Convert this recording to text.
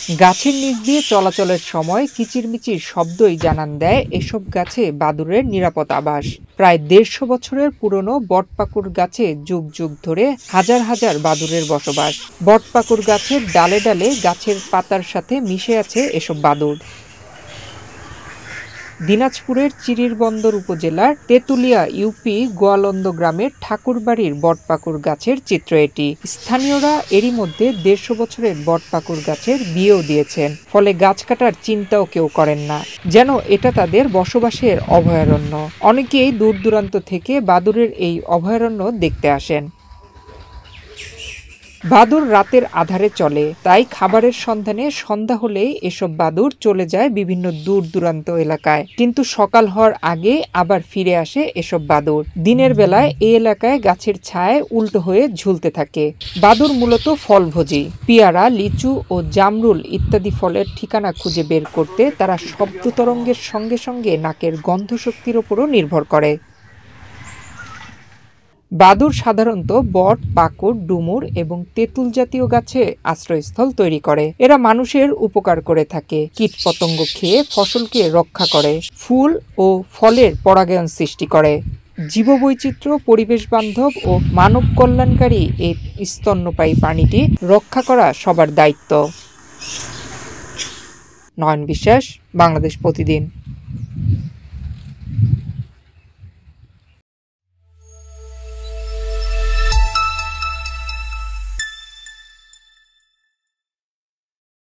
গাছের নিচ দিয়ে চলাচলের সময় কিচিরমিচির শব্দই জানান দেয় এসব গাছে বাদুড়ের নিরাপদ আবাস। প্রায় ১৫০ বছরের পুরনো বটপাকুড় গাছে যুগ যুগ ধরে হাজার হাজার বাদুড়ের বসবাস। বটপাকুড় গাছের ডালে ডালে গাছের পাতার সাথে মিশে আছে এসব বাদুড়। দিনাজপুরের চিরিরবন্দর উপজেলার তেঁতুলিয়া ইউপি গোয়ালন্দ গ্রামের ঠাকুরবাড়ির বটপাকুড় গাছের চিত্র এটি। স্থানীয়রা এরই মধ্যে ১৫০ বছরের বটপাকুড় গাছের বিয়েও দিয়েছেন, ফলে গাছ কাটার চিন্তাও কেউ করেন না, যেন এটা তাদের বসবাসের অভয়ারণ্য। অনেকেই দূর দূরান্ত থেকে বাদুড়ের এই অভয়ারণ্য দেখতে আসেন। বাদুড় রাতের আধারে চলে, তাই খাবারের সন্ধানে সন্ধ্যা হলেই এসব বাদুড় চলে যায় বিভিন্ন দূর দূরান্ত এলাকায়। কিন্তু সকাল হওয়ার আগে আবার ফিরে আসে এসব বাদুড়। দিনের বেলায় এই এলাকায় গাছের ছায়ায় উল্টো হয়ে ঝুলতে থাকে। বাদুড় মূলত ফলভোজী। পেয়ারা, লিচু ও জামরুল ইত্যাদি ফলের ঠিকানা খুঁজে বের করতে তারা শব্দ তরঙ্গের সঙ্গে সঙ্গে নাকের গন্ধশক্তির ওপরও নির্ভর করে। বাদুড় সাধারণত বট, পাকুড়, ডুমুর এবং তেঁতুল জাতীয় গাছে আশ্রয়স্থল তৈরি করে। এরা মানুষের উপকার করে থাকে, কীটপতঙ্গ খেয়ে ফসলকে রক্ষা করে, ফুল ও ফলের পরাগায়ন সৃষ্টি করে। জীববৈচিত্র্য, পরিবেশ বান্ধব ও মানব কল্যাণকারী এই স্তন্যপায়ী প্রাণীটি রক্ষা করা সবার দায়িত্ব। নয়ন বিশ্বাস, বাংলাদেশ প্রতিদিন।